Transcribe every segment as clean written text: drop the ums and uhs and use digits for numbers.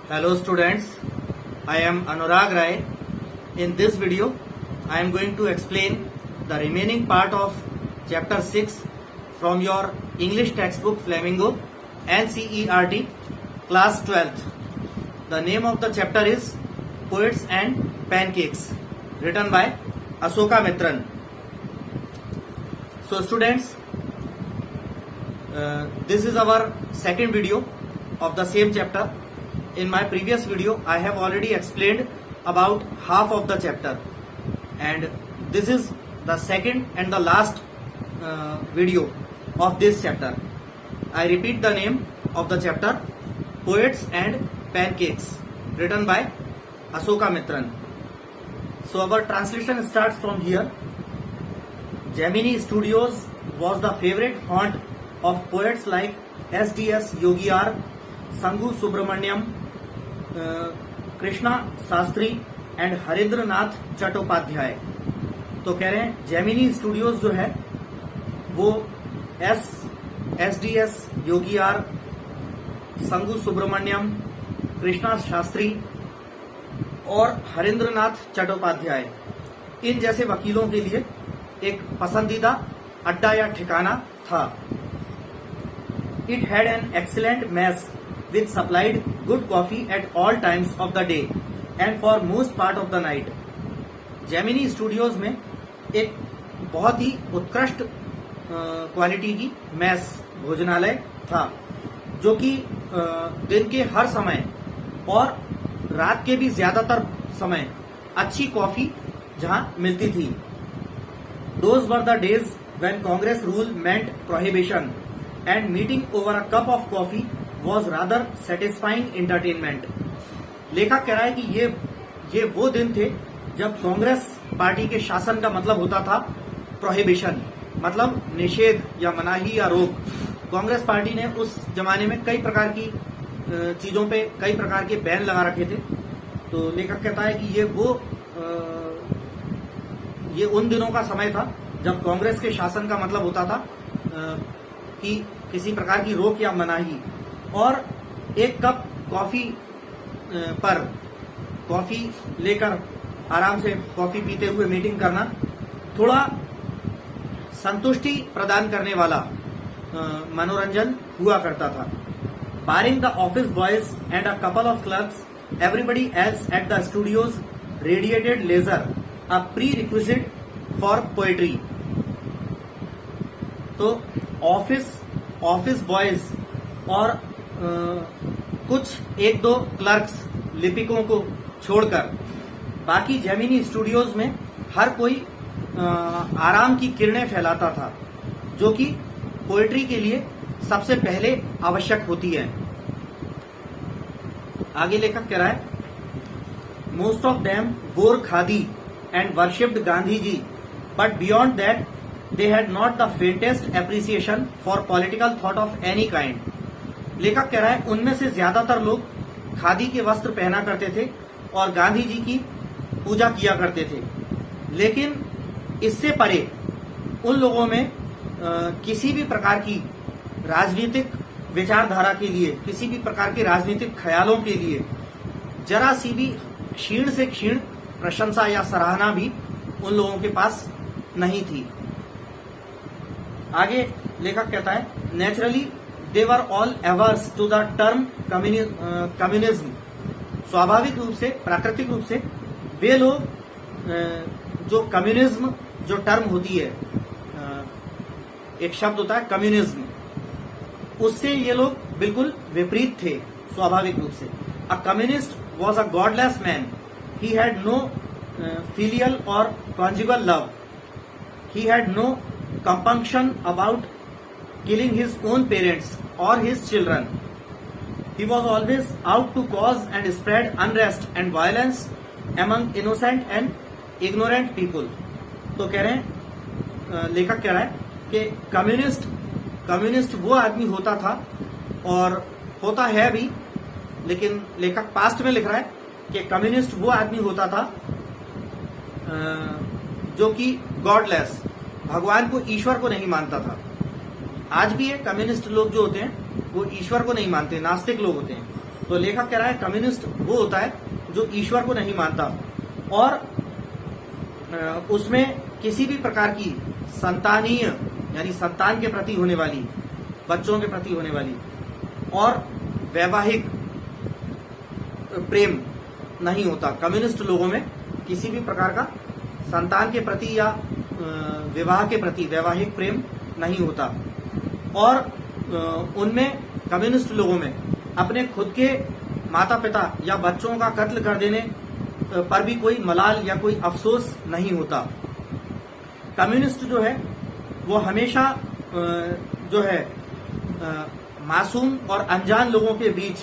Hello students, I am Anurag Rai. In this video, I am going to explain the remaining part of chapter 6 from your English textbook Flamingo NCERT class 12th. The name of the chapter is Poets and Pancakes, written by Ashoka Mitran. So students, this is our second video of the same chapter. In my previous video, I have already explained about half of the chapter, and this is the second and the last video of this chapter. I repeat the name of the chapter, Poets and Pancakes, written by Ashoka Mitran. So our translation starts from here. Gemini Studios was the favorite haunt of poets like S.D.S. Yogiar, Sangu Subramaniam, Krishna Shastri and Harendra Nath Chattopadhyay. तो कह रहे हैं Gemini studios जो है वो एस.डी.एस. योगियार, संगू सुब्रमण्यम, कृष्णा शास्त्री और हरेंद्र नाथ चट्टोपाध्याय इन जैसे वकीलों के लिए एक पसंदीदा अड्डा या ठिकाना था. It had an excellent mess which supplied good coffee at all times of the day and for most part of the night. Gemini Studios में एक बहुत ही उत्कृष्ट क्वालिटी की मैस भोजनालय था जो कि दिन के हर समय और रात के भी ज्यादातर समय अच्छी कॉफी जहां मिलती थी. Those were the days when Congress rule meant prohibition and meeting over a cup of coffee was rather satisfying entertainment. लेखक कह रहा है कि ये वो दिन थे जब कांग्रेस पार्टी के शासन का मतलब होता था प्रोहिबिशन, मतलब निषेध या मनाही या रोक. कांग्रेस पार्टी ने उस जमाने में कई प्रकार की चीजों पे कई प्रकार के बैन लगा रखे थे. तो लेखक कहता है कि ये उन दिनों का समय था जब कांग्रेस के शासन का मतलब होता था कि किसी प्रकार की रोक या मनाही, और एक कप कॉफी पर कॉफी लेकर आराम से कॉफी पीते हुए मीटिंग करना थोड़ा संतुष्टि प्रदान करने वाला मनोरंजन हुआ करता था. Barring the office boys and a couple of clerks, everybody else at the studios radiated leisure, a prerequisite for poetry. तो ऑफिस बॉयज और कुछ एक दो क्लर्क्स लिपिकों को छोड़कर बाकी जेमिनी स्टूडियोज में हर कोई आराम की किरणें फैलाता था जो कि पोएट्री के लिए सबसे पहले आवश्यक होती है. आगे लेखक कह रहा है most of them wore khadi and worshipped Gandhi ji, but beyond that they had not the faintest appreciation for political thought of any kind. लेखक कह रहा है उनमें से ज्यादातर लोग खादी के वस्त्र पहना करते थे और गांधी जी की पूजा किया करते थे, लेकिन इससे परे उन लोगों में किसी भी प्रकार की राजनीतिक विचारधारा के लिए, किसी भी प्रकार के राजनीतिक ख्यालों के लिए जरा सी भी क्षीण से क्षीण प्रशंसा या सराहना भी उन लोगों के पास नहीं थी. आगे लेखक कहता है naturally they were all averse to the term communism. स्वाभाविक रूप से, प्राकृतिक रूप से वे लोग जो कम्युनिज्म जो टर्म होती है, एक शब्द होता है कम्युनिज्म, उससे ये लोग बिल्कुल विपरीत थे स्वाभाविक रूप से. A communist was a godless man. He had no filial or conjugal love. He had no compunction about killing his own parents or his children. He was always out to cause and spread unrest and violence among innocent and ignorant people. तो कह रहे हैं, लेखक कह रहा है कि communist वो आदमी होता था और होता है भी, लेकिन लेखक पास्ट में लिख रहा है कि कम्युनिस्ट वो आदमी होता था जो कि गॉडलेस, भगवान को, ईश्वर को नहीं मानता था. आज भी ये कम्युनिस्ट लोग जो होते हैं वो ईश्वर को नहीं मानते, नास्तिक लोग होते हैं. तो लेखक कह रहा है कम्युनिस्ट वो होता है जो ईश्वर को नहीं मानता और उसमें किसी भी प्रकार की संतानीय यानी संतान के प्रति होने वाली, बच्चों के प्रति होने वाली और वैवाहिक प्रेम नहीं होता। कम्युनिस्ट लोगों में किसी भी प्रकार का संतान के प्रति या विवाह के प्रति वैवाहिक प्रेम नहीं होता और उनमें कम्युनिस्ट लोगों में अपने खुद के माता पिता या बच्चों का कत्ल कर देने पर भी कोई मलाल या कोई अफसोस नहीं होता। कम्युनिस्ट जो है वो हमेशा जो है मासूम और अनजान लोगों के बीच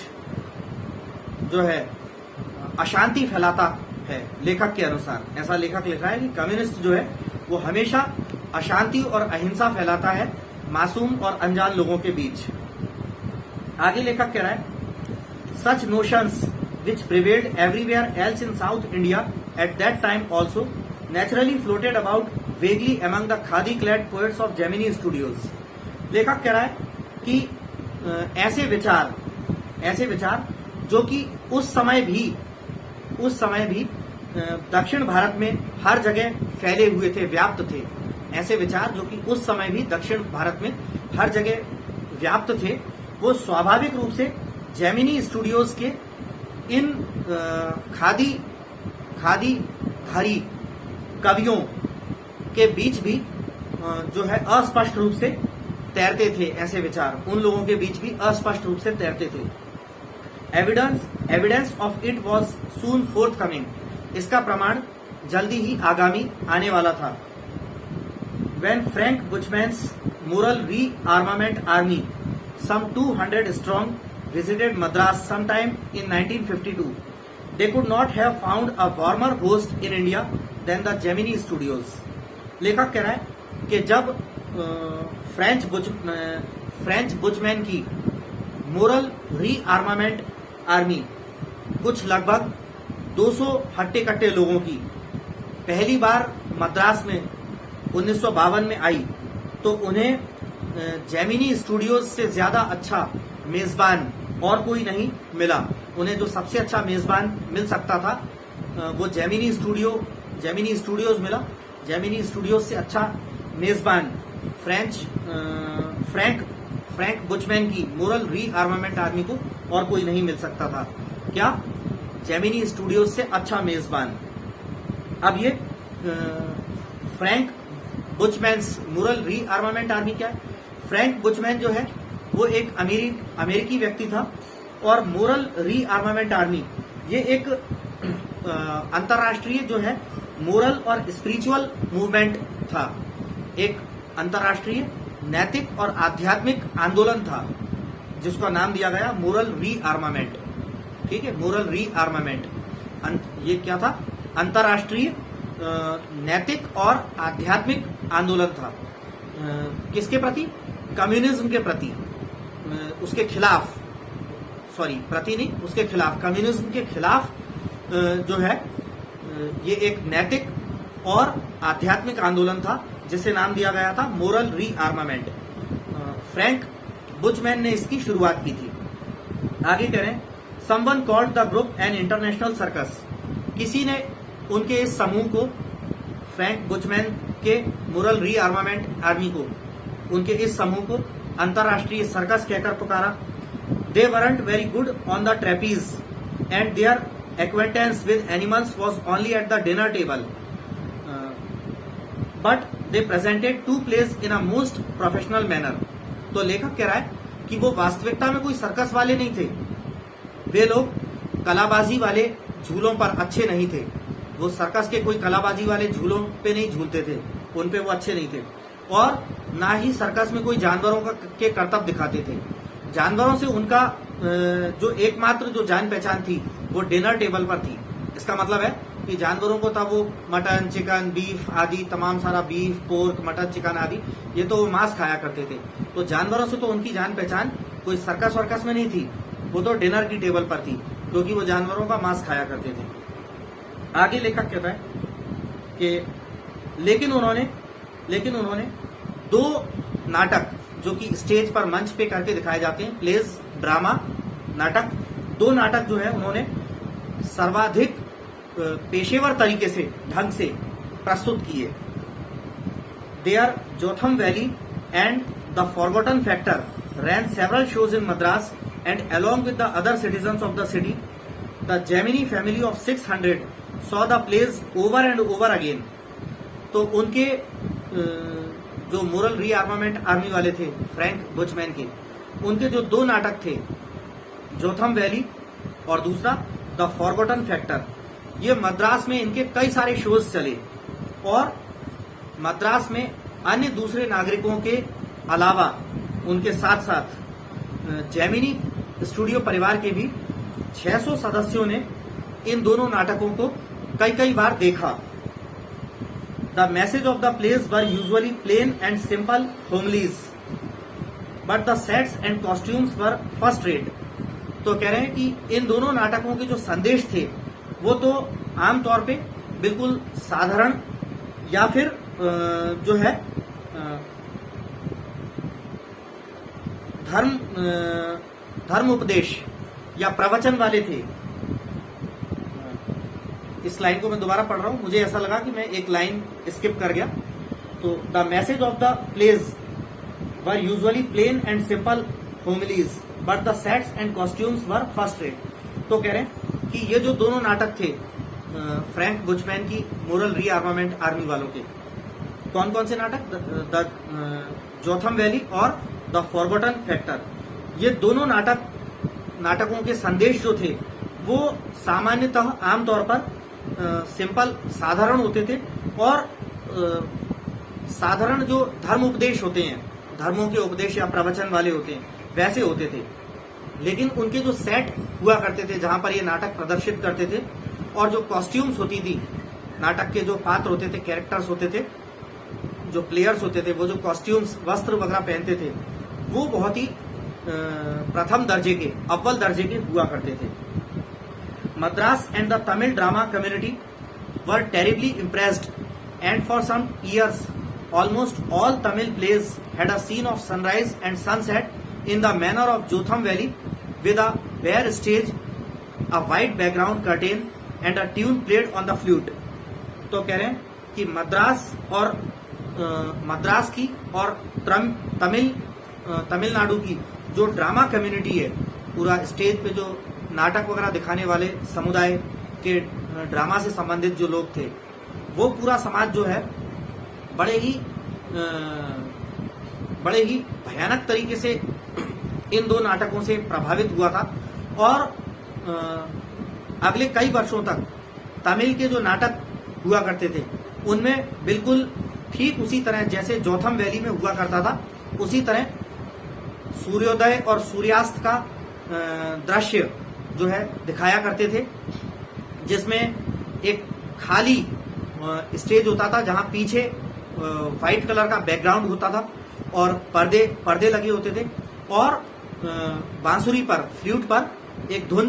जो है अशांति फैलाता है। लेखक के अनुसार ऐसा लेखक लिख रहा है कि कम्युनिस्ट जो है वो हमेशा अशांति और अहिंसा फैलाता है मासूम और अनजान लोगों के बीच। आगे लेखक कह रहा है सच notions which prevailed everywhere else in South India at that time also naturally floated about vaguely among the khadi-clad poets of Gemini Studios। लेखक कह रहा है कि ऐसे विचार जो कि उस समय भी दक्षिण भारत में हर जगह फैले हुए थे, व्याप्त थे। ऐसे विचार जो कि उस समय भी दक्षिण भारत में हर जगह व्याप्त थे, वो स्वाभाविक रूप से जेमिनी स्टूडियोज के इन खादीधारी कवियों के बीच भी जो है अस्पष्ट रूप से तैरते थे। ऐसे विचार उन लोगों के बीच भी अस्पष्ट रूप से तैरते थे। Evidence of it was soon fourth coming. इसका प्रमाण जल्दी ही आगामी आने वाला था। When Frank Buchmann's moral rearmament army, some 200 strong, visited Madras sometime in 1952, they could not have found a warmer host in India than the Gemini Studios। लेखक कह रहा है कि जब फ्रेंच बुचमैन की मोरल रीआर्मामेंट आर्मी कुछ लगभग 200 हट्टे कट्टे लोगों की पहली बार मद्रास में 1952 में आई, तो उन्हें जेमिनी स्टूडियोज से ज्यादा अच्छा मेजबान और कोई नहीं मिला। उन्हें जो सबसे अच्छा मेजबान मिल सकता था वो जेमिनी स्टूडियोज मिला। जेमिनी स्टूडियोज से अच्छा मेजबान फ्रैंक बुचमैन की मोरल रीआर्मामेंट आर्मी को और कोई नहीं मिल सकता था। क्या? जेमिनी स्टूडियोज से अच्छा मेजबान। अब ये फ्रैंक बुचमैन्स मोरल रीआर्मामेंट आर्मी क्या है? फ्रैंक बुचमैन जो है वो एक अमेरिकी व्यक्ति था और मोरल रीआर्मामेंट आर्मी ये एक अंतर्राष्ट्रीय जो है मोरल और स्पिरिचुअल मूवमेंट था। एक अंतर्राष्ट्रीय नैतिक और आध्यात्मिक आंदोलन था जिसका नाम दिया गया मोरल रीआर्मामेंट। ठीक है, मोरल रीआर्मामेंट ये क्या था? अंतर्राष्ट्रीय नैतिक और आध्यात्मिक आंदोलन था। किसके प्रति? कम्युनिज्म के प्रति, उसके खिलाफ, सॉरी प्रति नहीं, उसके खिलाफ, कम्युनिज्म के खिलाफ जो है ये एक नैतिक और आध्यात्मिक आंदोलन था जिसे नाम दिया गया था मोरल रीआर्मामेंट। फ्रैंक बुचमैन ने इसकी शुरुआत की थी। आगे करें, someone called the group an international circus. किसी ने उनके इस समूह को, फ्रैंक बुचमैन के मोरल रीआर्मामेंट आर्मी को, उनके इस समूह को अंतर्राष्ट्रीय सर्कस कहकर पुकारा। They weren't very good on the trapeze and their acquaintance with animals was only at the dinner table, but they presented to place in a most professional manner. तो लेखक कह रहा है कि वो वास्तविकता में कोई सर्कस वाले नहीं थे। वे लोग कलाबाजी वाले झूलों पर अच्छे नहीं थे। वो सर्कस के कोई कलाबाजी वाले झूलों पे नहीं झूलते थे, उन पे वो अच्छे नहीं थे। और ना ही सर्कस में कोई जानवरों के करतब दिखाते थे। जानवरों से उनका जो एकमात्र जो जान पहचान थी वो डिनर टेबल पर थी। इसका मतलब है कि जानवरों को था वो मटन, चिकन, बीफ आदि, तमाम सारा बीफ, पोर्क, मटन, चिकन आदि, ये तो वो मांस खाया करते थे। तो जानवरों से तो उनकी जान पहचान कोई सर्कस वर्कस में नहीं थी, वो तो डिनर की टेबल पर थी क्योंकि वो जानवरों का मांस खाया करते थे। आगे लेखक कहता है कि लेकिन उन्होंने 2 नाटक जो कि स्टेज पर मंच पे करके दिखाए जाते हैं, प्लेज, ड्रामा, नाटक, दो नाटक जो है उन्होंने सर्वाधिक पेशेवर तरीके से ढंग से प्रस्तुत किए। There Jotham Valley and the forgotten factor ran several shows in Madras, and along with the other citizens of the city, the Gemini family of 600 saw the plays over and over again. तो उनके जो moral rearmament army वाले थे Frank बुचमैन के, उनके जो दो नाटक थे, जोथम वैली और दूसरा द फॉरगॉटन फैक्टर, ये मद्रास में इनके कई सारे शोज चले और मद्रास में अन्य दूसरे नागरिकों के अलावा उनके साथ साथ जेमिनी स्टूडियो परिवार के भी 600 सदस्यों ने इन दोनों नाटकों को कई कई बार देखा। The message of the plays were usually plain and simple homilies, but the sets and costumes were first rate. तो कह रहे हैं कि इन दोनों नाटकों के जो संदेश थे वो तो आमतौर पे बिल्कुल साधारण या फिर जो है धर्म उपदेश या प्रवचन वाले थे। इस लाइन को मैं दोबारा पढ़ रहा हूं, मुझे ऐसा लगा कि मैं एक लाइन स्किप कर गया। तो the message of the plays were usually plain and simple homilies, but the sets and costumes were first rate. तो कह रहे हैं कि ये जो दोनों नाटक थे फ्रैंक बुचमैन की मोरल रीआर्मामेंट आर्मी वालों के, कौन कौन से नाटक, द जोथम वैली और द फॉरगॉटन फैक्टर, ये दोनों नाटकों के संदेश जो थे वो सामान्यतः आमतौर पर सिंपल साधारण होते थे और साधारण जो धर्म उपदेश होते हैं, धर्मों के उपदेश या प्रवचन वाले होते हैं, वैसे होते थे। लेकिन उनके जो सेट हुआ करते थे जहां पर ये नाटक प्रदर्शित करते थे और जो कॉस्ट्यूम्स होती थी, नाटक के जो पात्र होते थे, कैरेक्टर्स होते थे, जो प्लेयर्स होते थे, वो जो कॉस्ट्यूम्स वस्त्र वगैरह पहनते थे वो बहुत ही प्रथम दर्जे के, अव्वल दर्जे के हुआ करते थे। Madras and the Tamil drama community were terribly impressed and for some years almost all Tamil plays had a scene of sunrise and sunset in the manner of Jotham Valley with a bare stage, a white background curtain and a tune played on the flute. तो कह रहे हैं कि मद्रास की और तमिलनाडु की जो drama community है, पूरा स्टेज पे जो नाटक वगैरह दिखाने वाले समुदाय के ड्रामा से संबंधित जो लोग थे, वो पूरा समाज जो है बड़े ही भयानक तरीके से इन दो नाटकों से प्रभावित हुआ था। और अगले कई वर्षों तक तमिल के जो नाटक हुआ करते थे उनमें बिल्कुल ठीक उसी तरह जैसे जोथम वैली में हुआ करता था, उसी तरह सूर्योदय और सूर्यास्त का दृश्य जो है दिखाया करते थे, जिसमें एक खाली स्टेज होता था जहां पीछे व्हाइट कलर का बैकग्राउंड होता था और पर्दे लगे होते थे और बांसुरी पर, फ्लूट पर एक धुन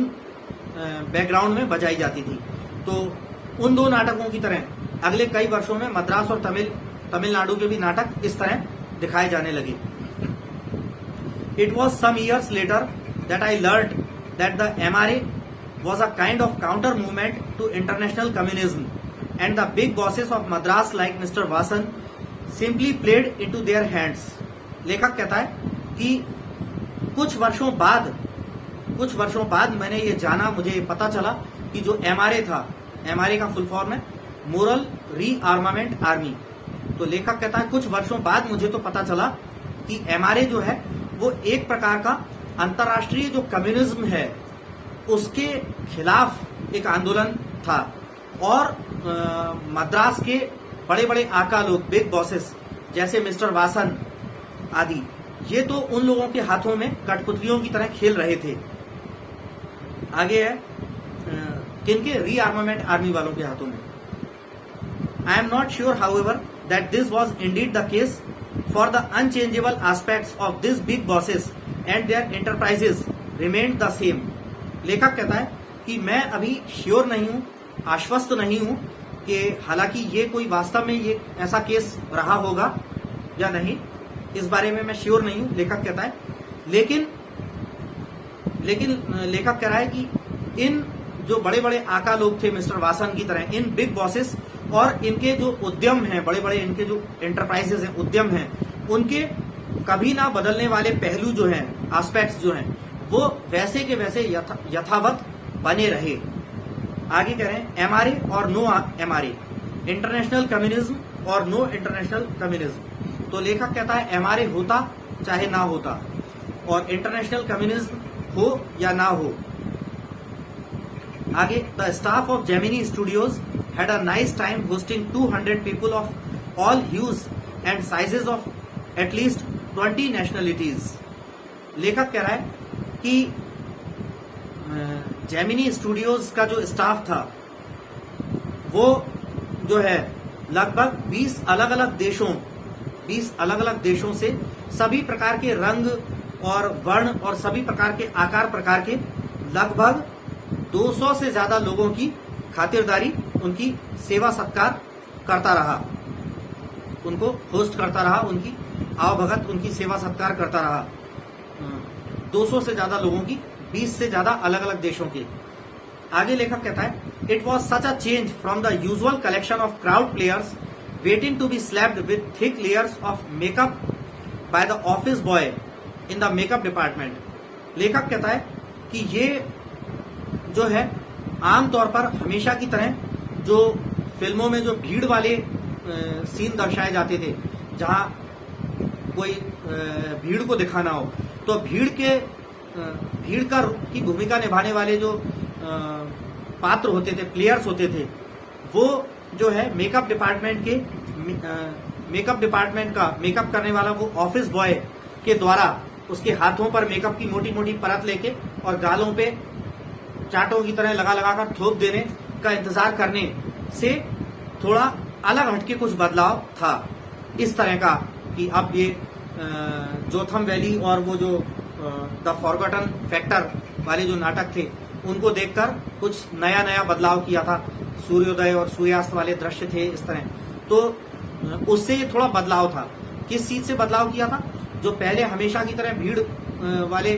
बैकग्राउंड में बजाई जाती थी। तो उन दो नाटकों की तरह अगले कई वर्षों में मद्रास और तमिलनाडु के भी नाटक इस तरह दिखाए जाने लगे। It was some years later that I learned that the MRA was a kind of counter movement to international communism, and the big bosses of Madras like Mr. Vasan simply played into their hands. लेखक कहता है कि कुछ वर्षों बाद मैंने ये जाना, मुझे पता चला कि जो MRA था, MRA का फुल फॉर्म है मोरल रीआर्मामेंट आर्मी। तो लेखक कहता है कुछ वर्षों बाद मुझे तो पता चला कि MRA जो है वो एक प्रकार का अंतर्राष्ट्रीय जो कम्युनिज्म है उसके खिलाफ एक आंदोलन था और मद्रास के बड़े बड़े आका लोग, बिग बॉसेस जैसे मिस्टर वासन आदि, ये तो उन लोगों के हाथों में कठपुतलियों की तरह खेल रहे थे। आगे है किनके, रीआर्मामेंट आर्मी वालों के हाथों में। I am not sure however that this was Indeed the case, for the unchangeable aspects of these big bosses and their enterprises remained the same. लेखक कहता है कि मैं अभी श्योर नहीं हूं, आश्वस्त नहीं हूं कि हालांकि ये कोई वास्तव में ये ऐसा केस रहा होगा या नहीं, इस बारे में मैं श्योर नहीं हूं, लेखक कहता है। लेकिन लेखक कह रहा है कि इन जो बड़े बड़े आका लोग थे मिस्टर वासन की तरह, इन बिग बॉसेस और इनके जो उद्यम हैं, बड़े बड़े इनके जो एंटरप्राइजेस हैं, उद्यम हैं, उनके कभी ना बदलने वाले पहलू जो हैं, एस्पेक्ट्स जो हैं, वो वैसे के वैसे यथावत बने रहे। आगे कह रहे हैं एमआरए और नो एमआरए, इंटरनेशनल कम्युनिज्म और नो इंटरनेशनल कम्युनिज्म। तो लेखक कहता है एमआरए होता चाहे ना होता और इंटरनेशनल कम्युनिज्म हो या ना हो। आगे the staff of Gemini studios had a nice time hosting 200 people of all huge and sizes of at least 20 nationalities. लेखक कह रहा है कि जेमिनी स्टूडियोज का जो स्टाफ था वो जो है लगभग 20 अलग अलग देशों से सभी प्रकार के रंग और वर्ण और सभी प्रकार के आकार प्रकार के लगभग 200 से ज्यादा लोगों की खातिरदारी, उनकी सेवा सत्कार करता रहा, उनको होस्ट करता रहा, उनकी आवभगत, उनकी सेवा सत्कार करता रहा। 200 से ज्यादा लोगों की, 20 से ज्यादा अलग अलग देशों के। आगे लेखक कहता है it was such a change from the usual collection of crowd players waiting to be slapped with thick layers of makeup by the office boy in the makeup department. लेखक कहता है कि ये जो है आमतौर पर हमेशा की तरह जो फिल्मों में जो भीड़ वाले सीन दर्शाए जाते थे, जहां कोई भीड़ को दिखाना हो, तो भीड़ की भूमिका निभाने वाले जो पात्र होते थे, प्लेयर्स होते थे, वो जो है मेकअप डिपार्टमेंट का मेकअप करने वाला वो ऑफिस बॉय के द्वारा उसके हाथों पर मेकअप की मोटी मोटी परत लेके और गालों पे चाटों की तरह लगा लगा कर थोप देने का इंतजार करने से थोड़ा अलग हटके कुछ बदलाव था। इस तरह का कि अब ये जोथम वैली और वो जो द फॉरगॉटन फैक्टर वाले जो नाटक थे, उनको देखकर कुछ नया नया बदलाव किया था। सूर्योदय और सूर्यास्त वाले दृश्य थे इस तरह, तो उससे ये थोड़ा बदलाव था। किस चीज से बदलाव किया था? जो पहले हमेशा की तरह भीड़ वाले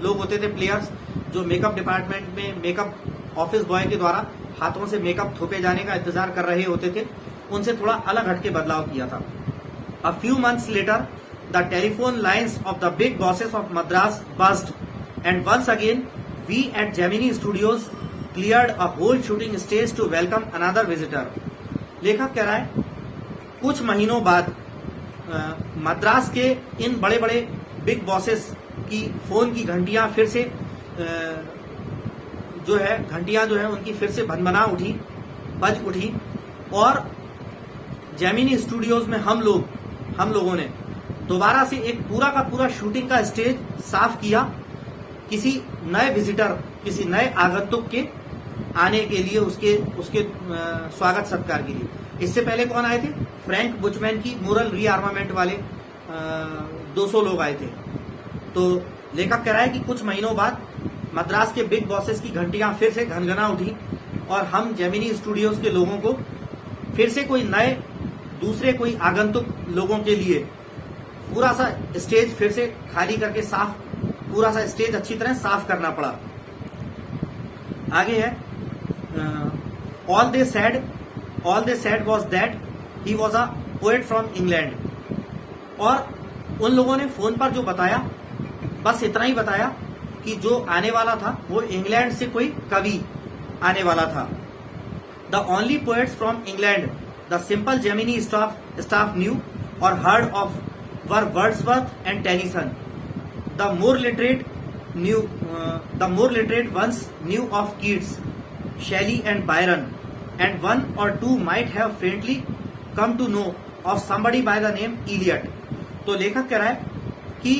लोग होते थे, प्लेयर्स, जो मेकअप डिपार्टमेंट में मेकअप ऑफिस बॉय के द्वारा हाथों से मेकअप थोपे जाने का इंतजार कर रहे होते थे, उनसे थोड़ा अलग हटके बदलाव किया था। A few months later the telephone lines of the big bosses of Madras buzzed and once again we at Gemini studios cleared a whole shooting stage to welcome another visitor. लेखक कह रहा है कुछ महीनों बाद मद्रास के इन बड़े बड़े बिग बॉसेस की फोन की घंटियां फिर से घंटियां जो है उनकी फिर से बज उठी और जेमिनी स्टूडियोज में हम लोगों ने दोबारा से एक पूरा का पूरा शूटिंग का स्टेज साफ किया, किसी नए विजिटर, किसी नए आगंतुक के आने के लिए, उसके स्वागत सत्कार के लिए। इससे पहले कौन आए थे? फ्रैंक बुचमैन की मोरल रीआर्मामेंट वाले 200 लोग आए थे। तो लेखक कह रहा है कि कुछ महीनों बाद मद्रास के बिग बॉसेस की घंटियां फिर से घनघना उठी और हम जेमिनी स्टूडियोज के लोगों को फिर से कोई आगंतुक लोगों के लिए पूरा सा स्टेज फिर से खाली करके पूरा सा स्टेज अच्छी तरह साफ करना पड़ा। आगे है all they said was that he was a poet from England. और उन लोगों ने फोन पर जो बताया, बस इतना ही बताया कि जो आने वाला था वो इंग्लैंड से कोई कवि आने वाला था। The only poets from England the simple Gemini staff knew or heard of were Wordsworth and Tennyson. The more literate ones knew of Keats, Shelley and Byron, and one or two might have faintly come to know of somebody by the name Eliot। तो लेखक कह रहा है कि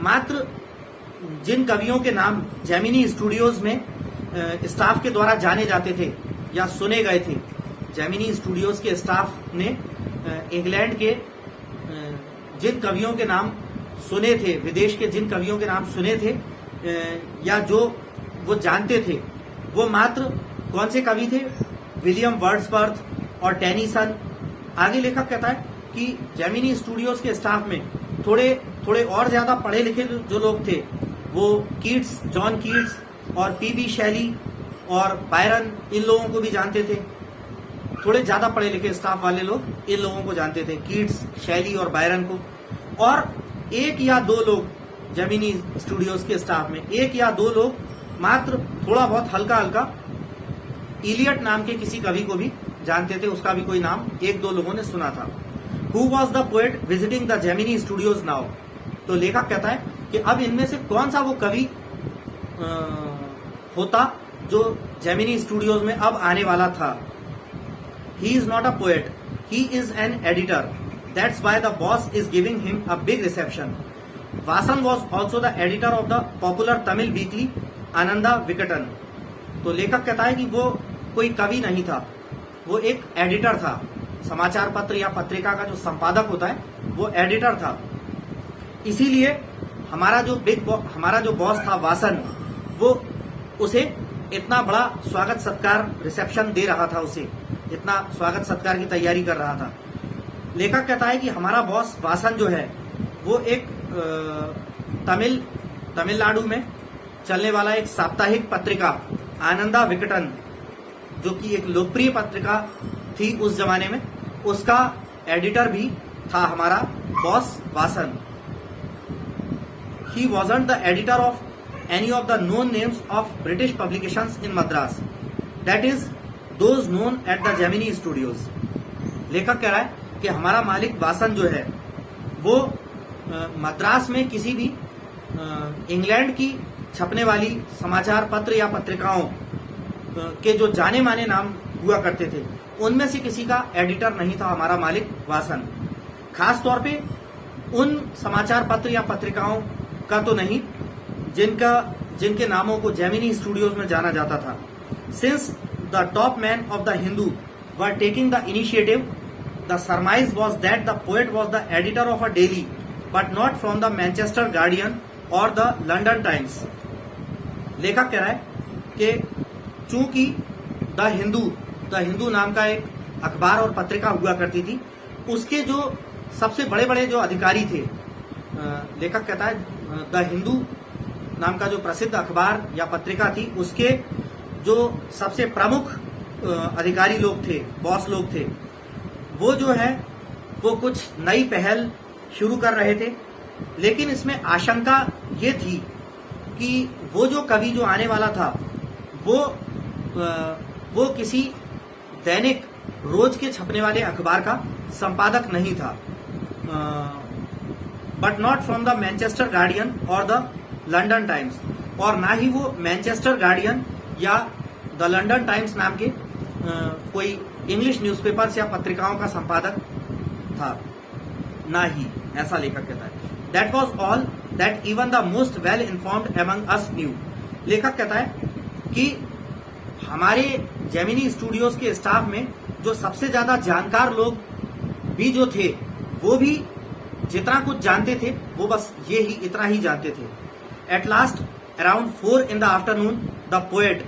मात्र जिन कवियों के नाम जेमिनी स्टूडियोज में स्टाफ के द्वारा जाने जाते थे या सुने गए थे, जेमिनी स्टूडियोज के स्टाफ ने इंग्लैंड के जिन कवियों के नाम सुने थे, विदेश के जिन कवियों के नाम सुने थे या जो वो जानते थे, वो मात्र कौन से कवि थे? विलियम वर्ड्सवर्थ और टेनिसन। आगे लेखक कहता है कि जेमिनी स्टूडियोज के स्टाफ में थोड़े थोड़े और ज्यादा पढ़े लिखे जो लोग थे वो कीट्स, जॉन कीट्स और पीबी शैली और बायरन, इन लोगों को भी जानते थे। थोड़े ज्यादा पढ़े लिखे स्टाफ वाले लोग इन लोगों को जानते थे, कीट्स, शैली और बायरन को। और एक या दो लोग जेमिनी स्टूडियोज के स्टाफ में, एक या दो लोग मात्र थोड़ा बहुत हल्का हल्का इलियट नाम के किसी कवि को भी जानते थे, उसका भी कोई नाम एक दो लोगों ने सुना था। Who was the poet visiting the Gemini studios now? तो लेखक कहता है कि अब इनमें से कौन सा वो कवि होता जो जेमिनी स्टूडियोज में अब आने वाला था। He is not a poet, he is an editor, that's why the boss is giving him a big reception. Vasan was also the editor of the popular Tamil weekly Ananda Vikatan. तो लेखक कहता है कि वो कोई कवि नहीं था, वो एक एडिटर था। समाचार पत्र या पत्रिका का जो संपादक होता है वो एडिटर था। इसीलिए हमारा जो बॉस था वासन, वो उसे इतना बड़ा स्वागत सत्कार रिसेप्शन दे रहा था, उसे इतना स्वागत सत्कार की तैयारी कर रहा था। लेखक कहता है कि हमारा बॉस वासन जो है वो एक तमिलनाडु में चलने वाला एक साप्ताहिक पत्रिका आनंदा विकटन, जो कि एक लोकप्रिय पत्रिका थी उस जमाने में, उसका एडिटर भी था हमारा boss Vasan. He wasn't the editor of any of the known names of British publications in Madras, that is those known at the Gemini Studios. लेखक कह रहा है कि हमारा मालिक वासन जो है वो मद्रास में किसी भी इंग्लैंड की छपने वाली समाचार पत्र या पत्रिकाओं के जो जाने माने नाम हुआ करते थे उनमें से किसी का एडिटर नहीं था हमारा मालिक वासन। खास तौर पे उन समाचार पत्र या पत्रिकाओं का तो नहीं जिनके नामों को जेमिनी स्टूडियोज में जाना जाता था। Since the top man of the Hindu were taking the initiative, the सरमाइज was that the poet was the editor of a daily but not from the Manchester guardian और द लंदन टाइम्स। लेखक कह रहा है कि चूंकि द हिंदू नाम का एक अखबार और पत्रिका हुआ करती थी, उसके जो सबसे बड़े बड़े जो अधिकारी थे, लेखक कहता है द हिंदू नाम का जो प्रसिद्ध अखबार या पत्रिका थी, उसके जो सबसे प्रमुख अधिकारी लोग थे, बॉस लोग थे, वो जो है वो कुछ नई पहल शुरू कर रहे थे। लेकिन इसमें आशंका ये थी कि वो जो कवि जो आने वाला था वो किसी दैनिक रोज के छपने वाले अखबार का संपादक नहीं था, but not from the Manchester guardian और द लंदन टाइम्स, और ना ही वो मैनचेस्टर गार्डियन या द लंदन टाइम्स नाम के कोई इंग्लिश न्यूज़पेपर्स या पत्रिकाओं का संपादक था, ना ही, ऐसा लेखक कहता है। That was all that even the most well informed among us new. लेखक कहता है कि हमारे जेमिनी स्टूडियोज के स्टाफ में जो सबसे ज्यादा जानकार लोग भी जो थे, वो भी जितना कुछ जानते थे वो बस ये ही इतना ही जानते थे। At last around 4 in the afternoon the poet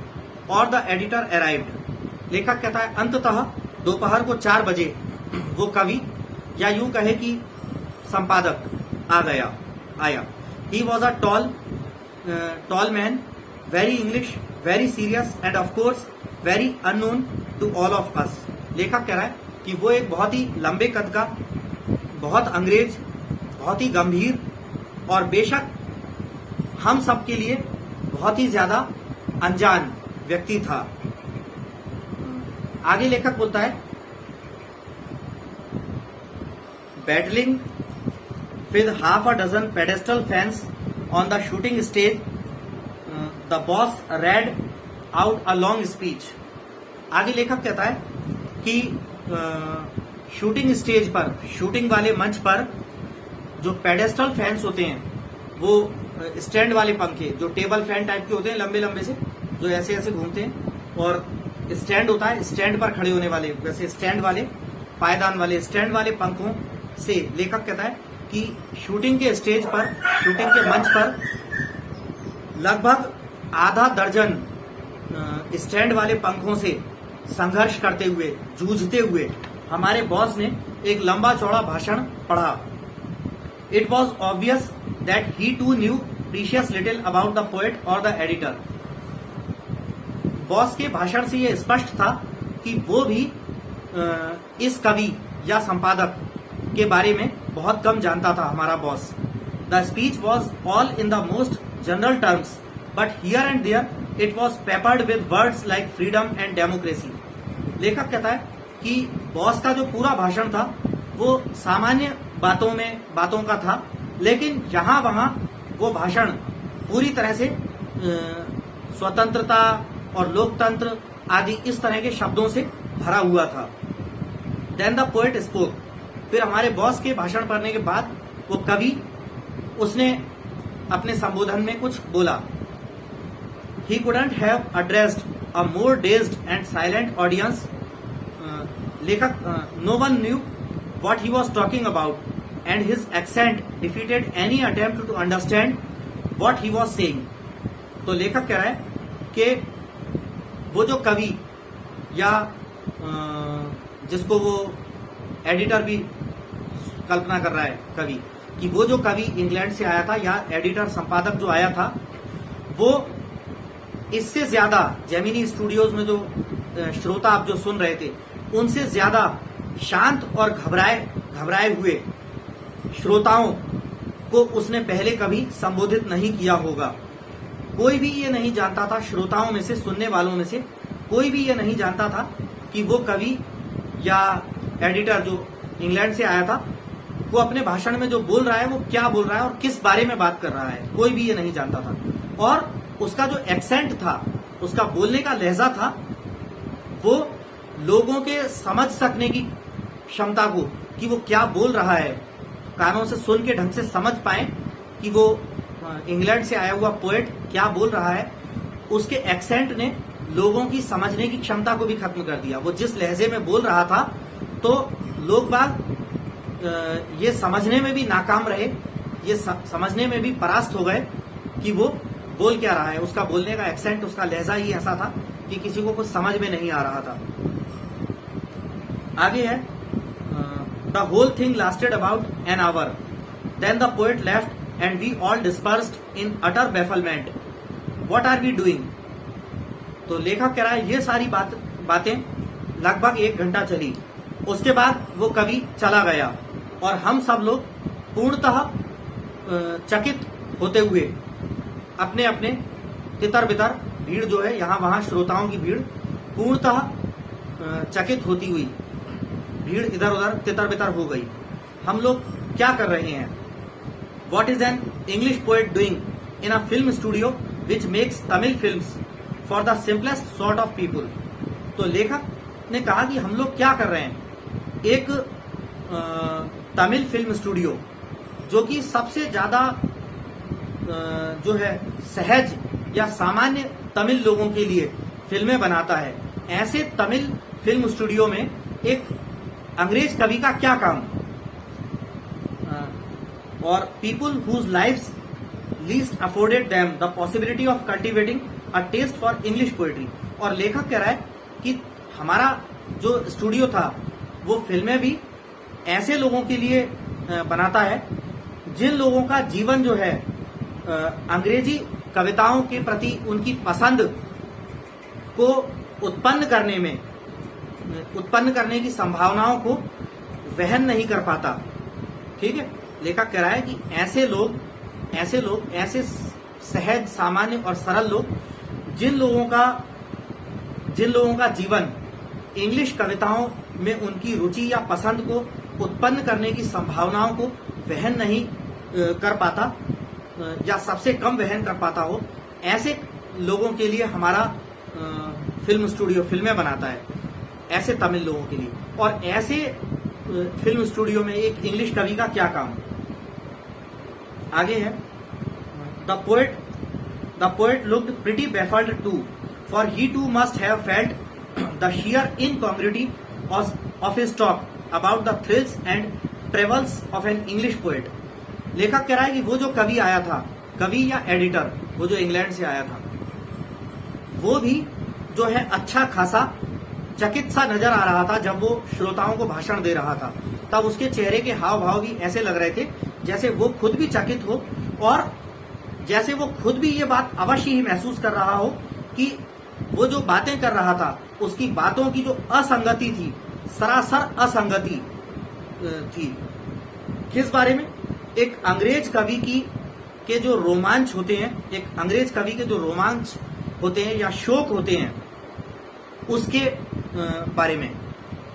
or the editor arrived. लेखक कहता है अंततः दोपहर को 4 बजे वो कवि या यूं कहे कि संपादक आया। He was a tall man, very English, very serious and of course very unknown to all of us. लेखक कह रहा है कि वो एक बहुत ही लंबे कद का, बहुत अंग्रेज, बहुत ही गंभीर और बेशक हम सब के लिए बहुत ही ज्यादा अनजान व्यक्ति था। आगे लेखक बोलता है, battling with half a dozen pedestal fans on the shooting stage, the boss read out a long speech। आगे लेखक कहता है कि शूटिंग स्टेज पर, शूटिंग वाले मंच पर जो पेडेस्टल फैंस होते हैं, वो स्टैंड वाले पंखे जो टेबल फैन टाइप के होते हैं, लंबे लंबे से, जो ऐसे ऐसे घूमते हैं, और स्टैंड होता है, स्टैंड पर खड़े होने वाले, वैसे स्टैंड वाले, पायदान वाले, स्टैंड वाले पंखों से लेखक कहता है कि शूटिंग के स्टेज पर, शूटिंग के मंच पर लगभग आधा दर्जन स्टैंड वाले पंखों से संघर्ष करते हुए, जूझते हुए हमारे बॉस ने एक लंबा चौड़ा भाषण पढ़ा। It was obvious that he too knew precious little about the poet or the editor. Boss के भाषण से यह स्पष्ट था कि वो भी इस कवि या संपादक के बारे में बहुत कम जानता था हमारा boss. The speech was all in the most general terms but here and there it was peppered with words like freedom and democracy. लेखक कहता है कि बॉस का जो पूरा भाषण था वो सामान्य बातों का था, लेकिन यहां वहां वो भाषण पूरी तरह से स्वतंत्रता और लोकतंत्र आदि इस तरह के शब्दों से भरा हुआ था। Then the poet spoke. फिर हमारे बॉस के भाषण पढ़ने के बाद वो कवि उसने अपने संबोधन में कुछ बोला। He couldn't have addressed a more dazed and silent audience. लेखक no one knew what he was talking about, and his accent defeated any attempt to understand what he was saying. तो लेखक कह रहा है कि वो जो कवि या जिसको वो एडिटर भी कल्पना कर रहा है कवि कि वो जो कवि इंग्लैंड से आया था या एडिटर संपादक जो आया था वो इससे ज्यादा जेमिनी स्टूडियोज में जो श्रोता आप जो सुन रहे थे उनसे ज्यादा शांत और घबराए हुए श्रोताओं को उसने पहले कभी संबोधित नहीं किया होगा। कोई भी ये नहीं जानता था, श्रोताओं में से, सुनने वालों में से कोई भी ये नहीं जानता था कि वो कवि या एडिटर जो इंग्लैंड से आया था वो अपने भाषण में जो बोल रहा है वो क्या बोल रहा है और किस बारे में बात कर रहा है, कोई भी ये नहीं जानता था। और उसका जो एक्सेंट था, उसका बोलने का लहजा था, वो लोगों के समझ सकने की क्षमता को कि वो क्या बोल रहा है, कानों से सुन के ढंग से समझ पाए कि वो इंग्लैंड से आया हुआ पोएट क्या बोल रहा है, उसके एक्सेंट ने लोगों की समझने की क्षमता को भी खत्म कर दिया। वो जिस लहजे में बोल रहा था तो लोग बाग ये समझने में भी नाकाम रहे, ये समझने में भी परास्त हो गए कि वो बोल क्या रहा है। उसका बोलने का एक्सेंट, उसका लहजा ही ऐसा था कि किसी को कुछ समझ में नहीं आ रहा था। आगे है, the whole thing lasted about an hour, then the poet left and we all dispersed in utter bafflement, what are we doing. तो लेखक कह रहा है ये सारी बातें लगभग 1 घंटा चली, उसके बाद वो कवि चला गया और हम सब लोग पूर्णतः चकित होते हुए अपने अपने तितर बितर, भीड़ जो है यहाँ वहां श्रोताओं की भीड़ पूर्णतः चकित होती हुई भीड़ इधर उधर तितर बितर हो गई। हम लोग क्या कर रहे हैं? What is an English poet doing in a film studio which makes Tamil films for the simplest sort of people. तो लेखक ने कहा कि हम लोग क्या कर रहे हैं, एक तमिल फिल्म स्टूडियो जो कि सबसे ज्यादा जो है सहज या सामान्य तमिल लोगों के लिए फिल्में बनाता है, ऐसे तमिल फिल्म स्टूडियो में एक अंग्रेज कवि का क्या काम। और people whose lives least afforded them the possibility of cultivating a taste for English poetry. और लेखक कह रहा है कि हमारा जो स्टूडियो था वो फिल्में भी ऐसे लोगों के लिए बनाता है जिन लोगों का जीवन जो है अंग्रेजी कविताओं के प्रति उनकी पसंद को उत्पन्न करने की संभावनाओं को वहन नहीं कर पाता। ठीक है, लेखक कह रहा है कि ऐसे लोग ऐसे सहज, सामान्य और सरल लोग जिन लोगों का जीवन इंग्लिश कविताओं में उनकी रुचि या पसंद को उत्पन्न करने की संभावनाओं को वहन नहीं कर पाता या सबसे कम वहन कर पाता हो, ऐसे लोगों के लिए हमारा फिल्म स्टूडियो फिल्में बनाता है, ऐसे तमिल लोगों के लिए। और ऐसे फिल्म स्टूडियो में एक इंग्लिश कवि का क्या काम। आगे है, the poet looked pretty baffled too, for he too must have felt the sheer incongruity of his talk about the thrills and travels of an English poet। लेखक कह रहा है कि वो जो कवि आया था, कवि या एडिटर, वो जो इंग्लैंड से आया था, वो भी जो है अच्छा खासा चकित सा नजर आ रहा था। जब वो श्रोताओं को भाषण दे रहा था तब उसके चेहरे के हाव भाव भी ऐसे लग रहे थे जैसे वो खुद भी चकित हो और जैसे वो खुद भी ये बात अवश्य ही महसूस कर रहा हो कि वो जो बातें कर रहा था उसकी बातों की जो असंगति थी, सरासर असंगति थी। किस बारे में? एक अंग्रेज कवि के जो रोमांच होते हैं, एक अंग्रेज कवि के जो रोमांच होते हैं या शोक होते हैं, उसके बारे में।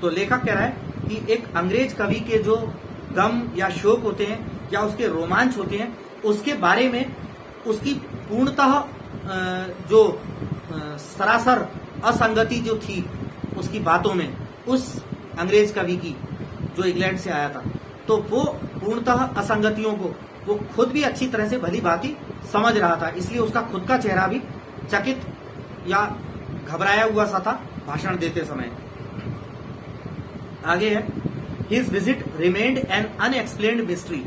तो लेखक कह रहा है कि एक अंग्रेज कवि के जो गम या शोक होते हैं या उसके रोमांच होते हैं, उसके बारे में उसकी पूर्णतः जो सरासर असंगति जो थी उसकी बातों में, उस अंग्रेज कवि की जो इंग्लैंड से आया था, तो वो पूर्णतः असंगतियों को वो खुद भी अच्छी तरह से भली भांति समझ रहा था, इसलिए उसका खुद का चेहरा भी चकित या घबराया हुआ सा था भाषण देते समय। आगे है, his visit remained an unexplained mystery.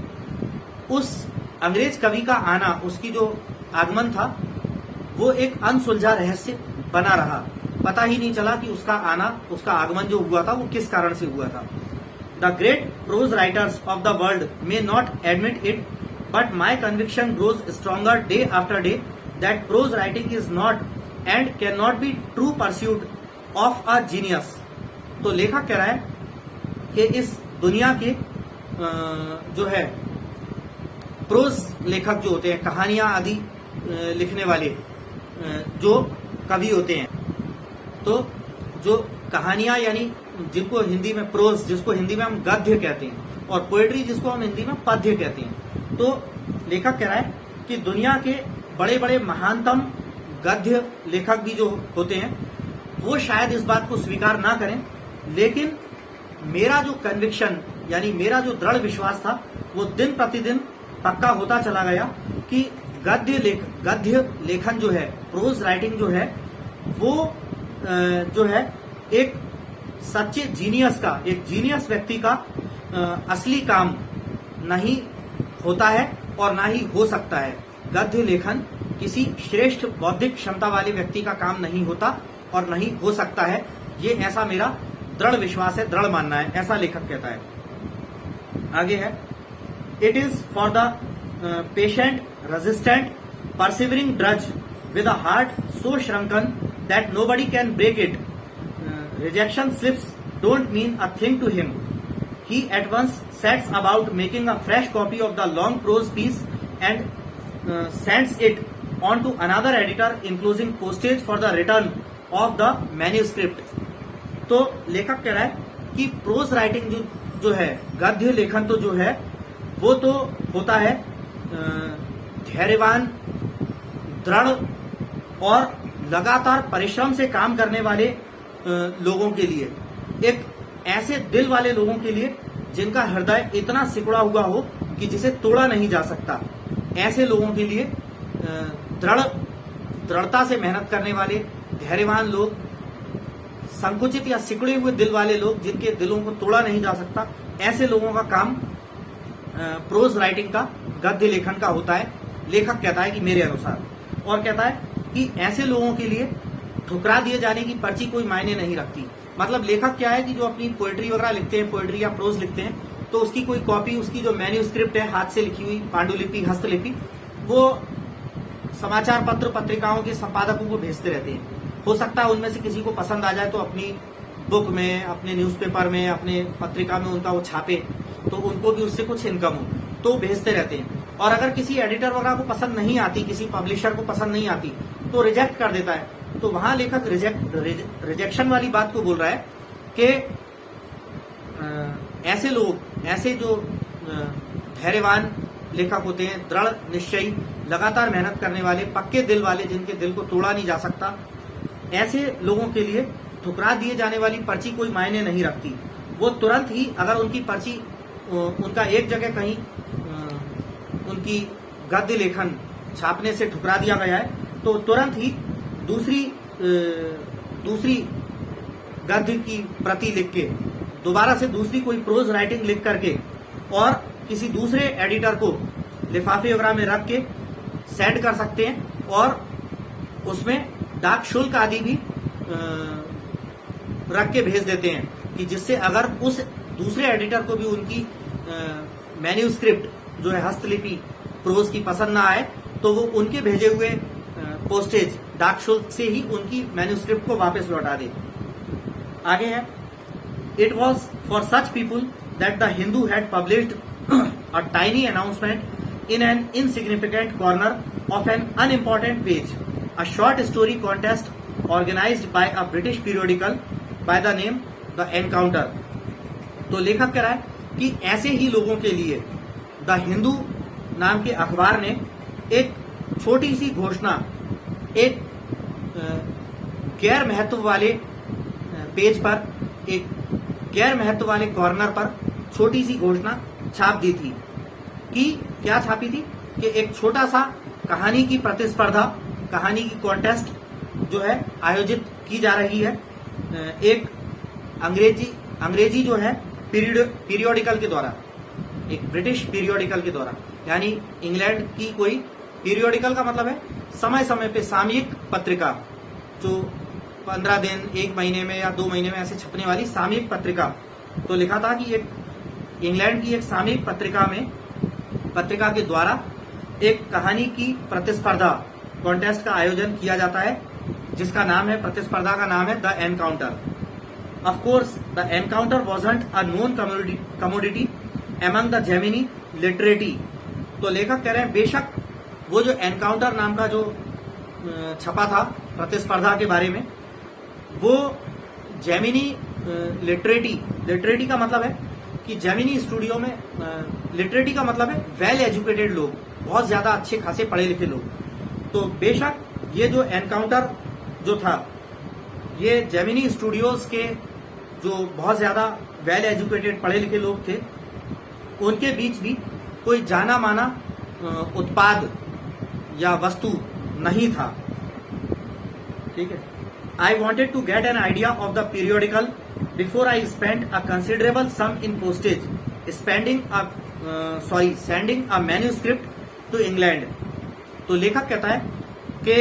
उस अंग्रेज कवि का आना, उसकी जो आगमन था, वो एक अनसुलझा रहस्य बना रहा। पता ही नहीं चला कि उसका आना, उसका आगमन जो हुआ था वो किस कारण से हुआ था। The great prose writers of the world may not admit it, but my conviction grows stronger day after day that prose writing is not and can not be true pursuit of a genius. तो लेखक कह रहा है कि इस दुनिया के जो है प्रोज लेखक जो होते हैं, कहानियां आदि लिखने वाले जो कवि होते हैं, तो जो कहानियां यानी जिनको हिंदी में प्रोज, जिसको हिंदी में हम गद्य कहते हैं, और पोएट्री जिसको हम हिंदी में पद्य कहते हैं। तो लेखक कह रहा है कि दुनिया के बड़े बड़े महानतम गद्य लेखक भी जो होते हैं वो शायद इस बात को स्वीकार ना करें, लेकिन मेरा जो कन्विक्शन यानी मेरा जो दृढ़ विश्वास था वो दिन प्रतिदिन पक्का होता चला गया कि गद्य लेखन जो है, प्रोज राइटिंग जो है, वो जो है एक सच्चे जीनियस का, एक जीनियस व्यक्ति का असली काम नहीं होता है और ना ही हो सकता है। गद्य लेखन किसी श्रेष्ठ बौद्धिक क्षमता वाले व्यक्ति का काम नहीं होता और नहीं हो सकता है। ये ऐसा मेरा दृढ़ विश्वास है, दृढ़ मानना है, ऐसा लेखक कहता है। आगे है, it is for the patient, resistant, persevering drudge with a heart so shrunken that nobody can break it. Rejection slips don't mean a thing to him. He at once sets about making a fresh copy of the long prose piece and sends it on to another editor, enclosing postage for the return of the manuscript. तो लेखक कह रहा है कि pros writing जो है, गद्य लेखन तो जो है वो तो होता है धैर्यवान, दृढ़ और लगातार परिश्रम से काम करने वाले लोगों के लिए, एक ऐसे दिल वाले लोगों के लिए जिनका हृदय इतना सिकुड़ा हुआ हो कि जिसे तोड़ा नहीं जा सकता। ऐसे लोगों के लिए दृढ़ता से मेहनत करने वाले धैर्यवान लोग, संकुचित या सिकुड़े हुए दिल वाले लोग जिनके दिलों को तोड़ा नहीं जा सकता, ऐसे लोगों का काम प्रोज राइटिंग का, गद्य लेखन का होता है, लेखक कहता है कि मेरे अनुसार। और कहता है कि ऐसे लोगों के लिए ठुकरा दिए जाने की पर्ची कोई मायने नहीं रखती। मतलब लेखक क्या है कि जो अपनी पोएट्री वगैरह लिखते हैं, पोएट्री या प्रोज लिखते हैं, तो उसकी कोई कॉपी, उसकी जो मैन्यूस्क्रिप्ट है, हाथ से लिखी हुई पांडुलिपि, हस्तलिपि, वो समाचार पत्र पत्रिकाओं के संपादकों को भेजते रहते हैं। हो सकता है उनमें से किसी को पसंद आ जाए तो अपनी बुक में, अपने न्यूज़पेपर में, अपने पत्रिका में उनका वो छापे, तो उनको भी उससे कुछ इनकम हो, तो भेजते रहते हैं। और अगर किसी एडिटर वगैरह को पसंद नहीं आती, किसी पब्लिशर को पसंद नहीं आती, तो रिजेक्ट कर देता है। तो वहां लेखक रिजेक्शन वाली बात को बोल रहा है कि ऐसे लोग, ऐसे जो धैर्यवान लेखक होते हैं, दृढ़ निश्चयी, लगातार मेहनत करने वाले, पक्के दिल वाले, जिनके दिल को तोड़ा नहीं जा सकता, ऐसे लोगों के लिए ठुकरा दिए जाने वाली पर्ची कोई मायने नहीं रखती। वो तुरंत ही, अगर उनकी पर्ची, उनका एक जगह कहीं उनकी गद्य लेखन छापने से ठुकरा दिया गया है, तो तुरंत ही दूसरी गद्य की प्रति लिख के, दोबारा से दूसरी कोई प्रोज राइटिंग लिख करके और किसी दूसरे एडिटर को लिफाफे वगैरह में रख के सेंड कर सकते हैं, और उसमें डाक शुल्क आदि भी रख के भेज देते हैं कि जिससे अगर उस दूसरे एडिटर को भी उनकी मैन्यूस्क्रिप्ट जो है हस्तलिपि प्रोज की पसंद ना आए तो वो उनके भेजे हुए पोस्टेज डाक शुल्क से ही उनकी मैन्यूस्क्रिप्ट को वापस लौटा दे। आगे है, it was for such people that the Hindu had published a tiny announcement in an insignificant corner of an unimportant page, a short story contest organized by a British periodical by the name The Encounter। तो लेखक कह रहा है कि ऐसे ही लोगों के लिए द हिंदू नाम के अखबार ने एक छोटी सी घोषणा एक गैर महत्व वाले पेज पर, एक गैर महत्व वाले कॉर्नर पर छोटी सी घोषणा छाप दी थी कि क्या छापी थी कि एक छोटा सा कहानी की प्रतिस्पर्धा, कहानी की कॉन्टेस्ट जो है आयोजित की जा रही है एक अंग्रेजी जो है पीरियोडिकल के द्वारा, एक ब्रिटिश पीरियोडिकल के द्वारा, यानी इंग्लैंड की कोई पीरियोडिकल का मतलब है समय समय पे सामयिक पत्रिका, जो 15 दिन, 1 महीने में या 2 महीने में ऐसे छपने वाली सामयिक पत्रिका। तो लिखा था कि एक इंग्लैंड की एक सामयिक पत्रिका के द्वारा एक कहानी की प्रतिस्पर्धा, कॉन्टेस्ट का आयोजन किया जाता है, जिसका नाम है, प्रतिस्पर्धा का नाम है the encounter. Of course the encounter wasn't a known commodity among the Gemini literati. तो लेखक कह रहे हैं बेशक वो जो एनकाउंटर नाम का जो छपा था प्रतिस्पर्धा के बारे में, वो जेमिनी लिटरेटी का मतलब है कि जेमिनी स्टूडियो में, लिटरेटी का मतलब है वेल एजुकेटेड लोग, बहुत ज्यादा अच्छे खासे पढ़े लिखे लोग। तो बेशक ये जो एनकाउंटर जो था, ये जेमिनी स्टूडियोज के जो बहुत ज्यादा वेल एजुकेटेड पढ़े लिखे लोग थे, उनके बीच भी कोई जाना माना उत्पाद या वस्तु नहीं था। ठीक है। I wanted to get an idea of the periodical before I spent a considerable sum in postage, sending a manuscript to England। तो लेखक कहता है कि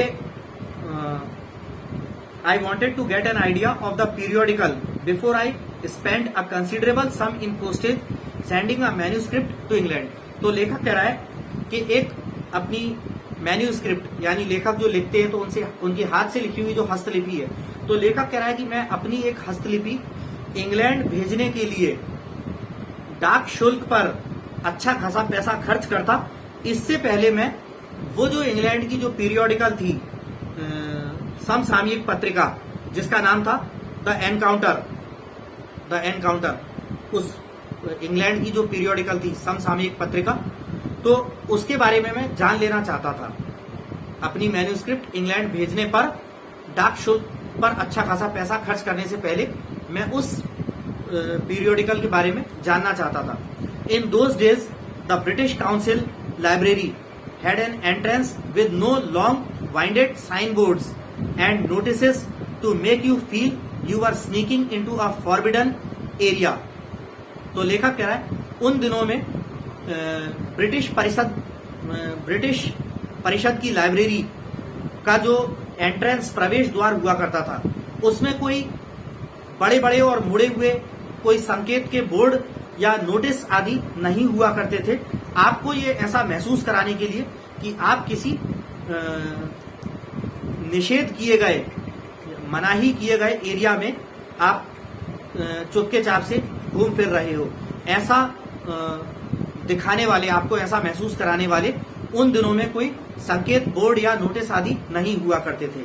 I wanted to get an idea of the periodical before I spent a considerable sum in postage, sending a manuscript to England। तो लेखक कह रहा है कि एक अपनी मैन्यूस्क्रिप्ट, यानी लेखक जो लिखते हैं तो उनसे, उनके हाथ से लिखी हुई जो हस्तलिपि है, तो लेखक कह रहा है कि मैं अपनी एक हस्तलिपि इंग्लैंड भेजने के लिए डाक शुल्क पर अच्छा खासा पैसा खर्च करता, इससे पहले मैं वो जो इंग्लैंड की जो पीरियोडिकल थी, समसामयिक पत्रिका जिसका नाम था द एनकाउंटर, उस इंग्लैंड की जो पीरियोडिकल थी समसामयिक पत्रिका, तो उसके बारे में मैं जान लेना चाहता था। अपनी मैन्यूस्क्रिप्ट इंग्लैंड भेजने पर डाक शुल्क पर अच्छा खासा पैसा खर्च करने से पहले मैं उस पीरियोडिकल के बारे में जानना चाहता था। In those days the British Council library had an entrance with no long winded sign boards and notices to make you feel you are sneaking into a forbidden area. तो लेखक कह रहा है उन दिनों में ब्रिटिश परिषद की लाइब्रेरी का जो एंट्रेंस, प्रवेश द्वार हुआ करता था, उसमें कोई बड़े बड़े और मुड़े हुए कोई संकेत के बोर्ड या नोटिस आदि नहीं हुआ करते थे, आपको ये ऐसा महसूस कराने के लिए कि आप किसी निषेध किए गए, मनाही किए गए एरिया में आप चुपके चाप से घूम फिर रहे हो, ऐसा दिखाने वाले, आपको ऐसा महसूस कराने वाले उन दिनों में कोई संकेत बोर्ड या नोटिस आदि नहीं हुआ करते थे।